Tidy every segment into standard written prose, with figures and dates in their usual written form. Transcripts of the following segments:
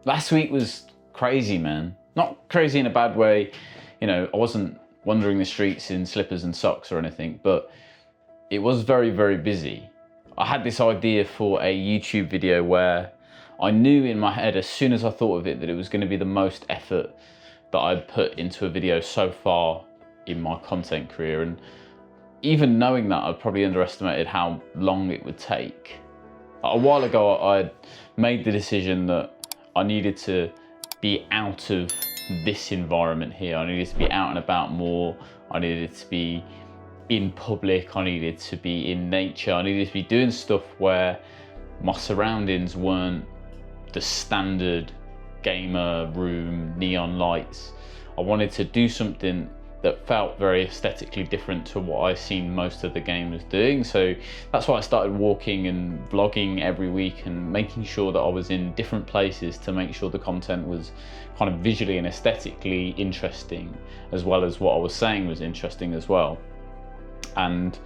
Last week was crazy, man. Not crazy in a bad way. You know, I wasn't wandering the streets in slippers and socks or anything, but it was very, very busy. I had this idea for a YouTube video where I knew in my head as soon as I thought of it that it was going to be the most effort that I'd put into a video so far in my content career. And even knowing that, I'd probably underestimated how long it would take. A while ago, I made the decision that I needed to be out of this environment here. I needed to be out and about more. I needed to be in public. I needed to be in nature. I needed to be doing stuff where my surroundings weren't the standard gamer room, neon lights. I wanted to do something that felt very aesthetically different to what I've seen most of the gamers doing. So that's why I started walking and vlogging every week and making sure that I was in different places to make sure the content was kind of visually and aesthetically interesting, as well as what I was saying was interesting as well. And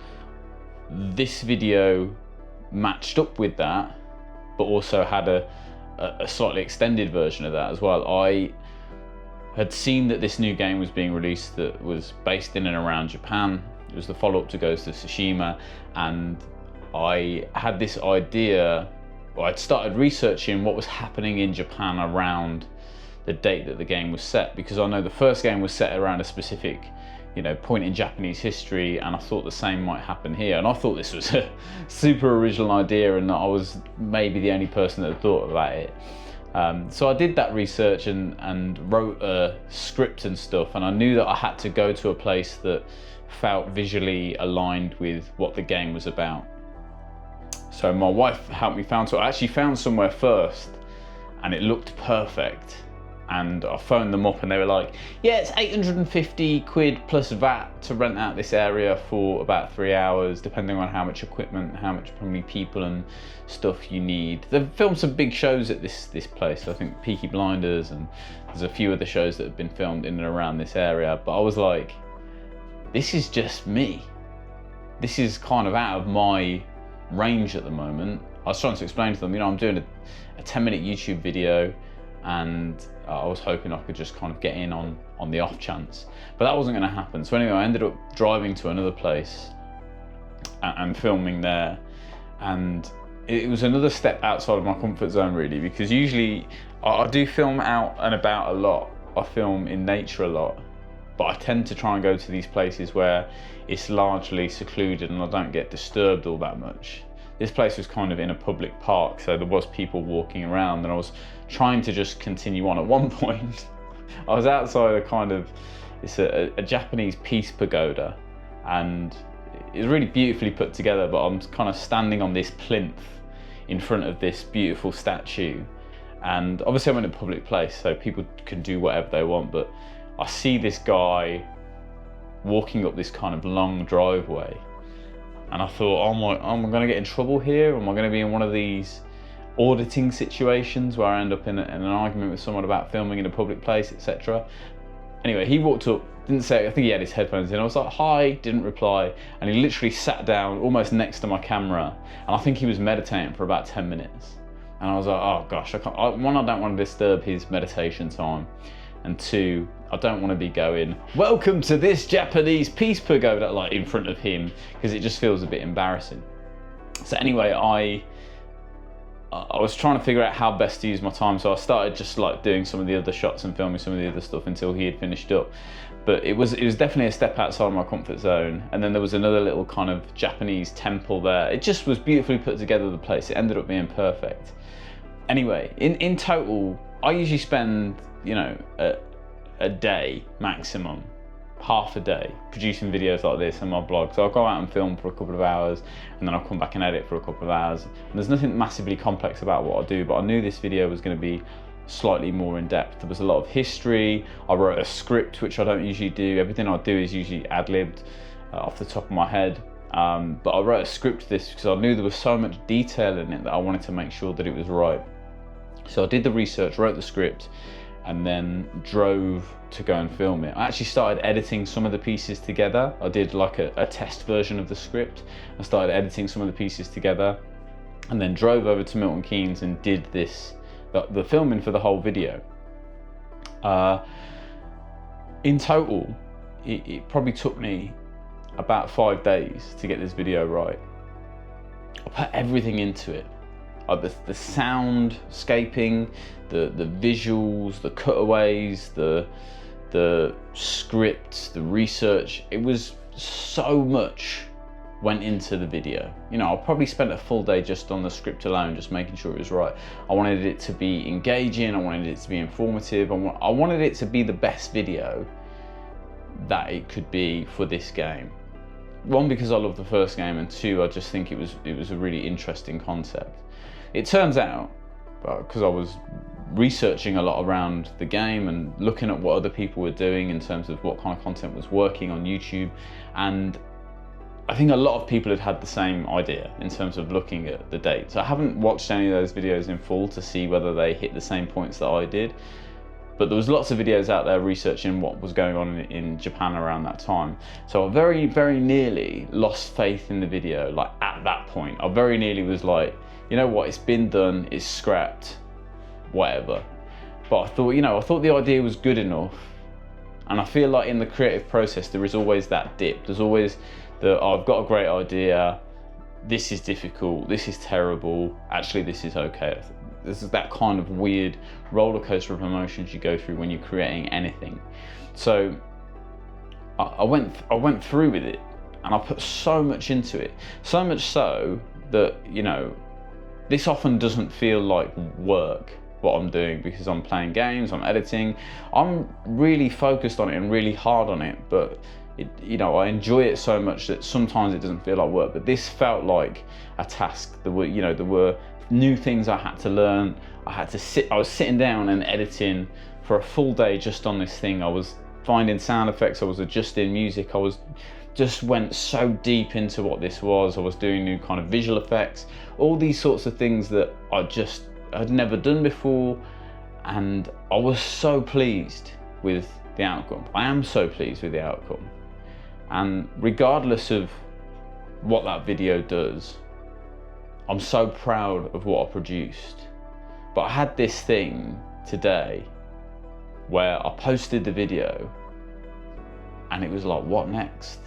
this video matched up with that, but also had a slightly extended version of that as well. I had seen that this new game was being released that was based in and around Japan. It was the follow-up to Ghost of Tsushima, and I had this idea, or I'd started researching what was happening in Japan around the date that the game was set, because I know the first game was set around a specific, you know, point in Japanese history, and I thought the same might happen here. And I thought this was a super original idea, and that I was maybe the only person that had thought about it. So I did that research and wrote a script and stuff, and I knew that I had to go to a place that felt visually aligned with what the game was about. So my wife helped me find, so I actually found somewhere first, and it looked perfect. And I phoned them up and they were like, yeah, it's 850 quid plus VAT to rent out this area for about 3 hours, depending on how much equipment, how many people and stuff you need. They've filmed some big shows at this place. I think Peaky Blinders, and there's a few other shows that have been filmed in and around this area. But I was like, this is just me. This is kind of out of my range at the moment. I was trying to explain to them, you know, I'm doing a 10-minute YouTube video, and I was hoping I could just kind of get in on the off chance, but that wasn't going to happen. So anyway, I ended up driving to another place and filming there, and it was another step outside of my comfort zone really, because usually I do film out and about a lot. I film in nature a lot, but I tend to try and go to these places where it's largely secluded and I don't get disturbed all that much. This place was kind of in a public park, so there was people walking around, and I was trying to just continue on. At one point, I was outside it's a Japanese peace pagoda, and it's really beautifully put together, but I'm kind of standing on this plinth in front of this beautiful statue. And obviously I'm in a public place, so people can do whatever they want, but I see this guy walking up this kind of long driveway. And I thought, am I going to get in trouble here? Am I going to be in one of these auditing situations where I end up in an argument with someone about filming in a public place, etc.? Anyway, he walked up, didn't say, I think he had his headphones in. I was like, hi, didn't reply. And he literally sat down almost next to my camera. And I think he was meditating for about 10 minutes. And I was like, oh gosh, one, I don't want to disturb his meditation time. And two, I don't want to be going, welcome to this Japanese peace pagoda, like in front of him, because it just feels a bit embarrassing. So anyway, I was trying to figure out how best to use my time, so I started just like doing some of the other shots and filming some of the other stuff until he had finished up. But it was definitely a step outside my comfort zone. And then there was another little kind of Japanese temple there. It just was beautifully put together, the place. It ended up being perfect. Anyway, in total, I usually spend, you know, a day maximum, half a day, producing videos like this and my blog. So I'll go out and film for a couple of hours, and then I'll come back and edit for a couple of hours. And there's nothing massively complex about what I do, but I knew this video was going to be slightly more in depth. There was a lot of history. I wrote a script, which I don't usually do. Everything I do is usually ad-libbed off the top of my head. But I wrote a script for this because I knew there was so much detail in it that I wanted to make sure that it was right. So I did the research, wrote the script, and then drove to go and film it. I actually started editing some of the pieces together. I did like a test version of the script. I started editing some of the pieces together, and then drove over to Milton Keynes and did this the filming for the whole video. In total, it probably took me about 5 days to get this video right. I put everything into it. The soundscaping, the visuals, the cutaways, the script, the research. It was so much went into the video. You know, I probably spent a full day just on the script alone, just making sure it was right. I wanted it to be engaging, I wanted it to be informative, I wanted it to be the best video that it could be for this game. One, because I love the first game, and two, I just think it was a really interesting concept. It turns out, because I was researching a lot around the game and looking at what other people were doing in terms of what kind of content was working on YouTube, and I think a lot of people had the same idea in terms of looking at the dates. I haven't watched any of those videos in full to see whether they hit the same points that I did, but there was lots of videos out there researching what was going on in Japan around that time. So I very, very nearly lost faith in the video. Like at that point, I very nearly was like, you know what, it's been done, it's scrapped, whatever. But I thought, I thought the idea was good enough. And I feel like in the creative process, there is always that dip. There's always I've got a great idea, this is difficult, this is terrible, actually this is okay. This is that kind of weird roller coaster of emotions you go through when you're creating anything. So I went through with it, and I put so much into it, so much so that, this often doesn't feel like work, what I'm doing, because I'm playing games, I'm editing, I'm really focused on it and really hard on it, but I enjoy it so much that sometimes it doesn't feel like work. But this felt like a task. There were new things I had to learn. I was sitting down and editing for a full day just on this thing. I was finding sound effects, I was adjusting music, just went so deep into what this was. I was doing new kind of visual effects, all these sorts of things that I'd never done before, and I was so pleased with the outcome. I am so pleased with the outcome. And regardless of what that video does, I'm so proud of what I produced. But I had this thing today where I posted the video and it was like, what next?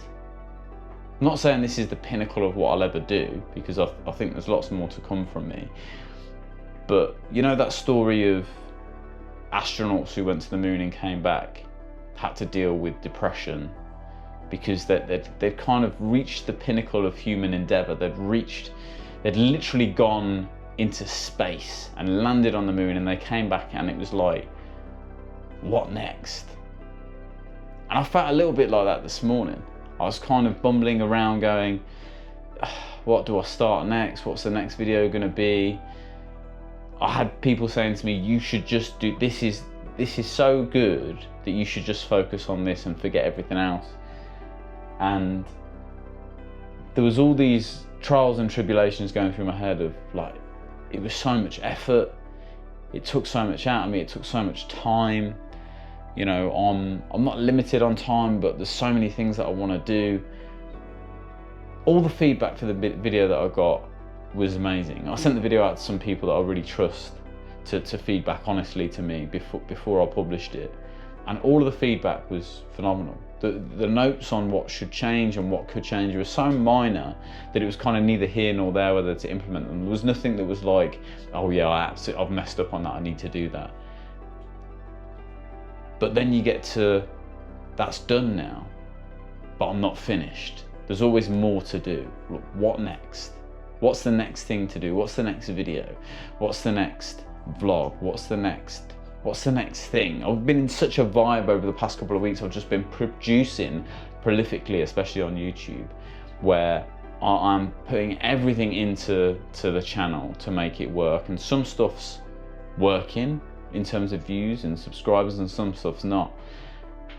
I'm not saying this is the pinnacle of what I'll ever do, because I think there's lots more to come from me. But that story of astronauts who went to the moon and came back, had to deal with depression because they'd kind of reached the pinnacle of human endeavor. They'd literally gone into space and landed on the moon, and they came back and it was like, what next? And I felt a little bit like that this morning. I was kind of bumbling around going, what do I start next? What's the next video gonna be? I had people saying to me, you should just do, this is so good that you should just focus on this and forget everything else. And there was all these trials and tribulations going through my head of like, it was so much effort, it took so much out of me, it took so much time. I'm not limited on time, but there's so many things that I want to do. All the feedback for the video that I got was amazing. I sent the video out to some people that I really trust to feedback honestly to me before I published it, and all of the feedback was phenomenal. The notes on what should change and what could change were so minor that it was kind of neither here nor there whether to implement them. There was nothing that was like, oh yeah, I've messed up on that, I need to do that. But then you get to, that's done now, but I'm not finished. There's always more to do. What next? What's the next thing to do? What's the next video? What's the next vlog? What's the next thing? I've been in such a vibe over the past couple of weeks. I've just been producing prolifically, especially on YouTube, where I'm putting everything into the channel to make it work. And some stuff's working in terms of views and subscribers, and some stuff's not.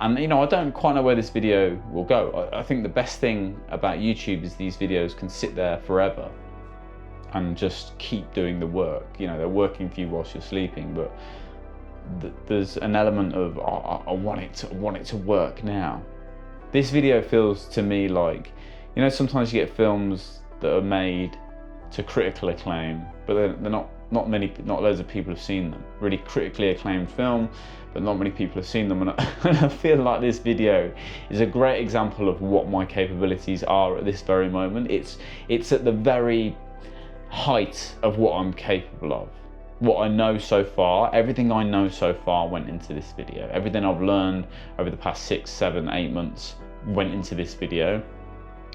And I don't quite know where this video will go. I think the best thing about YouTube is these videos can sit there forever and just keep doing the work. They're working for you whilst you're sleeping, but there's an element of, I want it to work now. This video feels to me like, sometimes you get films that are made to critical acclaim, but they're not not loads of people have seen them. Really critically acclaimed film, but not many people have seen them. And I feel like this video is a great example of what my capabilities are at this very moment. It's at the very height of what I'm capable of. What I know so far, everything I know so far went into this video. Everything I've learned over the past 6, 7, 8 months went into this video.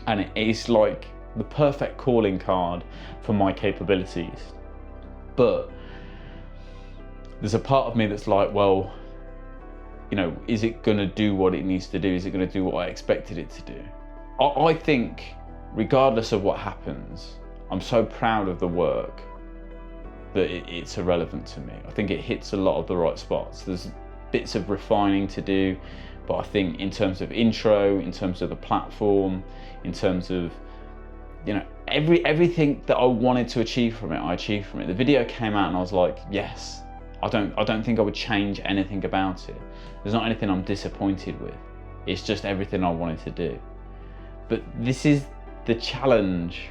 And it is like the perfect calling card for my capabilities. But there's a part of me that's like, well, you know, is it gonna do what it needs to do? Is it gonna do what I expected it to do? I think regardless of what happens, I'm so proud of the work that it's irrelevant to me. I think it hits a lot of the right spots. There's bits of refining to do, but I think in terms of intro, in terms of the platform, in terms of, you know, everything that I wanted to achieve from it, I achieved from it. The video came out and I was like, yes. I don't think I would change anything about it. There's not anything I'm disappointed with. It's just everything I wanted to do. But this is the challenge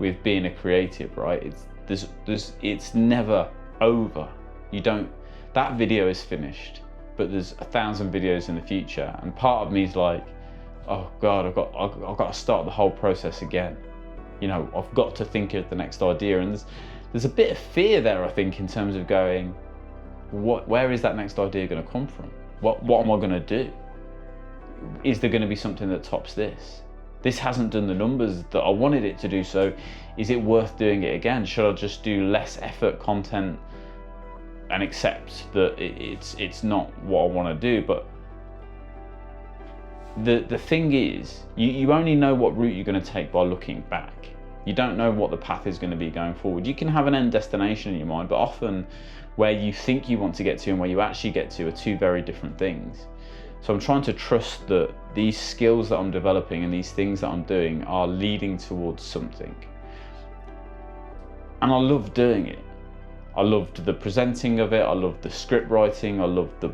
with being a creative, right? It's never over. That video is finished, but there's 1,000 videos in the future, and part of me is like, oh God, I've got to start the whole process again. You know, I've got to think of the next idea, and there's a bit of fear there, I think, in terms of going, where is that next idea going to come from? What am I going to do? Is there going to be something that tops this? This hasn't done the numbers that I wanted it to do, so is it worth doing it again? Should I just do less effort content and accept that it's not what I want to do? But the thing is, you only know what route you're going to take by looking back. You don't know what the path is going to be going forward. You can have an end destination in your mind, but often where you think you want to get to and where you actually get to are two very different things. So I'm trying to trust that these skills that I'm developing and these things that I'm doing are leading towards something. And I love doing it. I loved the presenting of it. I loved the script writing. I loved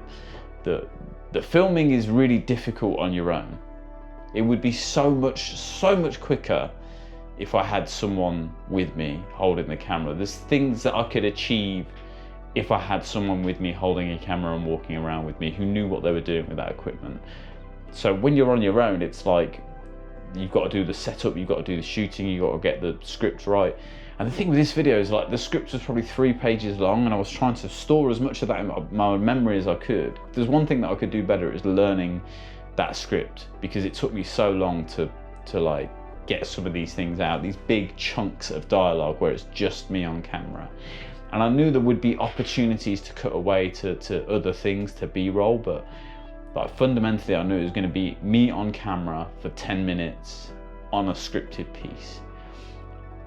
the filming is really difficult on your own. It would be so much quicker if I had someone with me holding the camera. There's things that I could achieve if I had someone with me holding a camera and walking around with me who knew what they were doing with that equipment. So when you're on your own, it's like you've got to do the setup, you've got to do the shooting, you've got to get the script right. And the thing with this video is, like, the script was probably 3 pages long, and I was trying to store as much of that in my memory as I could. There's one thing that I could do better is learning that script, because it took me so long to like get some of these things out, these big chunks of dialogue where it's just me on camera. And I knew there would be opportunities to cut away to other things, to B-roll, but like fundamentally I knew it was going to be me on camera for 10 minutes on a scripted piece.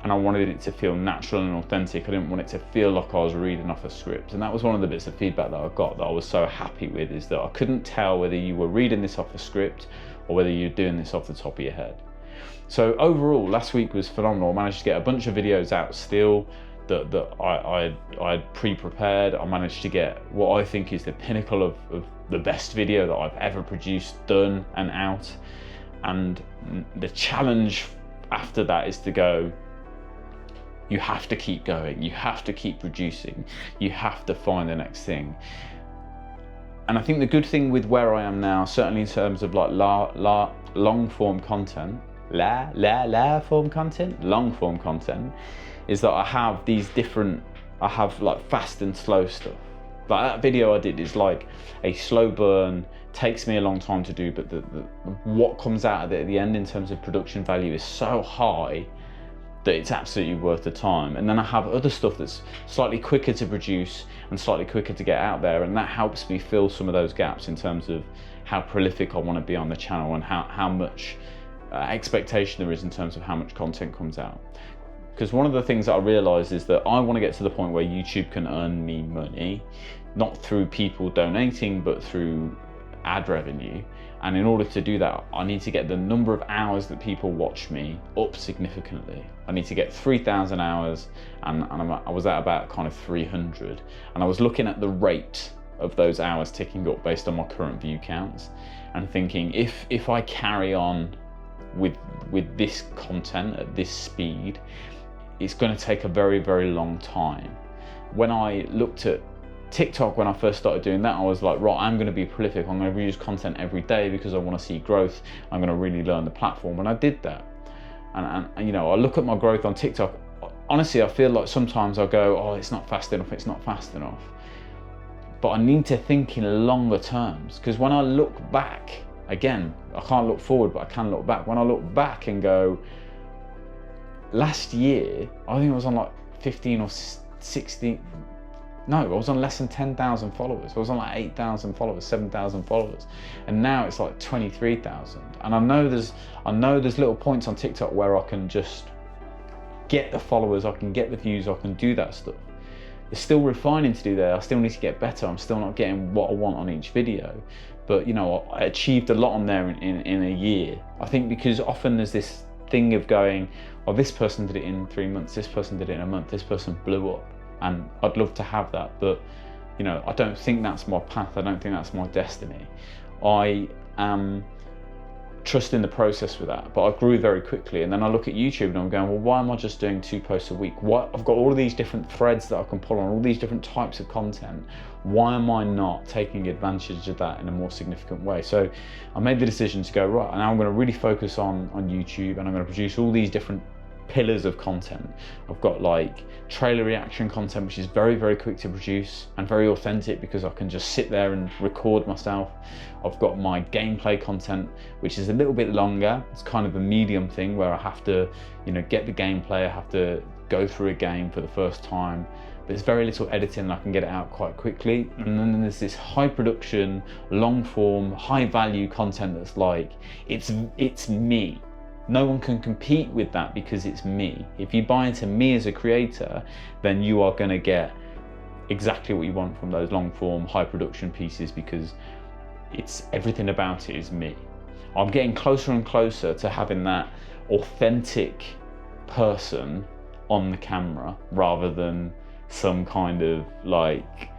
And I wanted it to feel natural and authentic. I didn't want it to feel like I was reading off a script. And that was one of the bits of feedback that I got that I was so happy with, is that I couldn't tell whether you were reading this off a script or whether you're doing this off the top of your head. So overall, last week was phenomenal. I managed to get a bunch of videos out still that I'd pre-prepared. I managed to get what I think is the pinnacle of the best video that I've ever produced done and out. And the challenge after that is to go, you have to keep going, you have to keep producing, you have to find the next thing. And I think the good thing with where I am now, certainly in terms of like long form content, long form content, is that I have these different, I have like fast and slow stuff. Like that video I did is like a slow burn, takes me a long time to do, but what comes out of it at the end in terms of production value is so high that it's absolutely worth the time. And then I have other stuff that's slightly quicker to produce and slightly quicker to get out there, and that helps me fill some of those gaps in terms of how prolific I want to be on the channel and how much expectation there is in terms of how much content comes out. Because one of the things that I realised is that I want to get to the point where YouTube can earn me money, not through people donating, but through ad revenue. And in order to do that, I need to get the number of hours that people watch me up significantly. I need to get 3,000 hours, and I was at about kind of 300. And I was looking at the rate of those hours ticking up based on my current view counts, and thinking if I carry on with this content at this speed, it's going to take a very, very long time when I looked at TikTok, when I first started doing that, I was like, right, I'm going to be prolific. I'm going to produce content every day because I want to see growth. I'm going to really learn the platform. And I did that. And you know, I look at my growth on TikTok. Honestly, I feel like sometimes I go, oh, it's not fast enough. It's not fast enough. But I need to think in longer terms, because when I look back, again, I can't look forward, but I can look back. When I look back and go, last year, I think I was on like 15 or 16, no, I was on less than 10,000 followers. I was on like 8,000 followers, 7,000 followers. And now it's like 23,000. And I know there's little points on TikTok where I can just get the followers, I can get the views, I can do that stuff. There's still refining to do there. I still need to get better. I'm still not getting what I want on each video. But you know, I achieved a lot on there in a year. I think because often there's this thing of going, oh, this person did it in 3 months, this person did it in a month, this person blew up. And I'd love to have that, but you know, I don't think that's my path. I don't think that's my destiny. I am trusting the process with that, but I grew very quickly. And then I look at YouTube and I'm going, well, why am I just doing 2 posts a week? What, I've got all of these different threads that I can pull on, all these different types of content. Why am I not taking advantage of that in a more significant way? So I made the decision to go, right, and now I'm going to really focus on YouTube, and I'm going to produce all these different pillars of content. I've got like trailer reaction content, which is very, very quick to produce and very authentic because I can just sit there and record myself. I've got my gameplay content, which is a little bit longer. It's kind of a medium thing where I have to, you know, get the gameplay, I have to go through a game for the first time. There's very little editing, and I can get it out quite quickly. And then there's this high production, long form, high value content that's like, it's me. No one can compete with that because it's me. If you buy into me as a creator, then you are going to get exactly what you want from those long form, high production pieces, because it's everything about it is me. I'm getting closer and closer to having that authentic person on the camera rather than some kind of like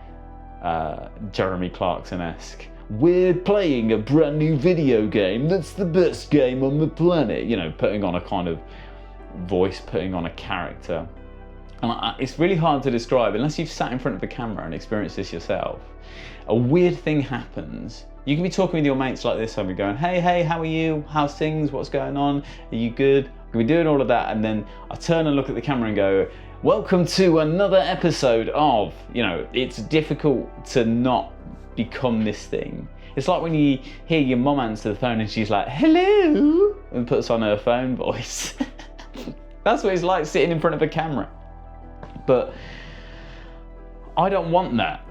Jeremy Clarkson-esque, we're playing a brand new video game that's the best game on the planet, you know, putting on a kind of voice, putting on a character. And it's really hard to describe unless you've sat in front of a camera and experienced this yourself. A weird thing happens. You can be talking with your mates like this and be going, hey, how are you? How's things? What's going on? Are you good? I can be doing all of that, and then I turn and look at the camera and go, welcome to another episode of, you know, it's difficult to not become this thing. It's like when you hear your mum answer the phone and she's like, hello, and puts on her phone voice. That's what it's like sitting in front of a camera. But I don't want that.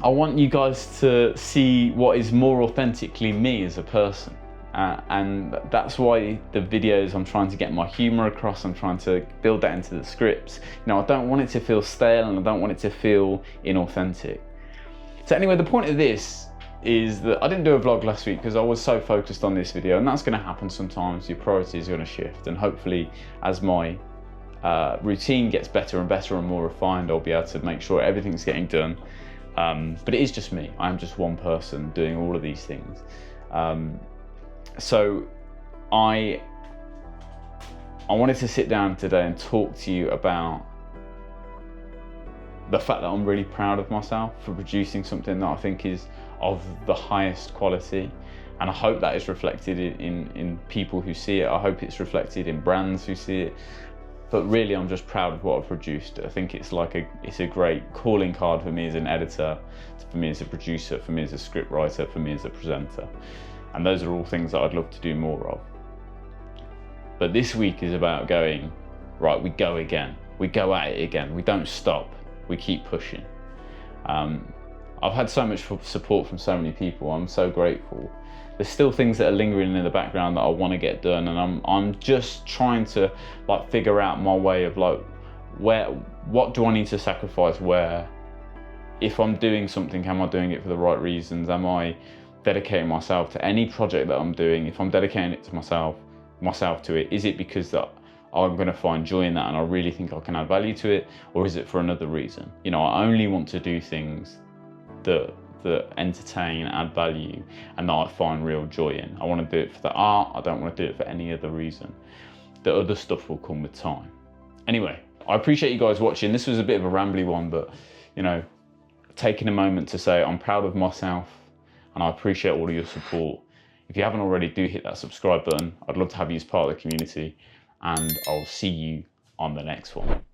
I want you guys to see what is more authentically me as a person. And that's why the videos, I'm trying to get my humor across, I'm trying to build that into the scripts. You know, I don't want it to feel stale and I don't want it to feel inauthentic. So anyway, the point of this is that I didn't do a vlog last week because I was so focused on this video, and that's going to happen sometimes. Your priorities are going to shift, and hopefully as my routine gets better and better and more refined, I'll be able to make sure everything's getting done. But it is just me. I am just one person doing all of these things. So I wanted to sit down today and talk to you about the fact that I'm really proud of myself for producing something that I think is of the highest quality, and I hope that is reflected in people who see it. I hope it's reflected in brands who see it, but really I'm just proud of what I've produced. I think it's a great calling card for me as an editor, for me as a producer, for me as a script writer, for me as a presenter, and those are all things that I'd love to do more of. But this week is about going, right, we go again, we go at it again, we don't stop. We keep pushing. I've had so much support from so many people. I'm so grateful. There's still things that are lingering in the background that I want to get done, and I'm just trying to like figure out my way of like what do I need to sacrifice where. If I'm doing something, am I doing it for the right reasons? Am I dedicating myself to any project that I'm doing? If I'm dedicating it to myself to it, is it because that I'm going to find joy in that and I really think I can add value to it, or is it for another reason? You know, I only want to do things that entertain, add value, and that I find real joy in. I want to do it for the art. I don't want to do it for any other reason. The other stuff will come with time. Anyway, I appreciate you guys watching. This was a bit of a rambly one, but you know, taking a moment to say I'm proud of myself and I appreciate all of your support. If you haven't already, do hit that subscribe button. I'd love to have you as part of the community, and I'll see you on the next one.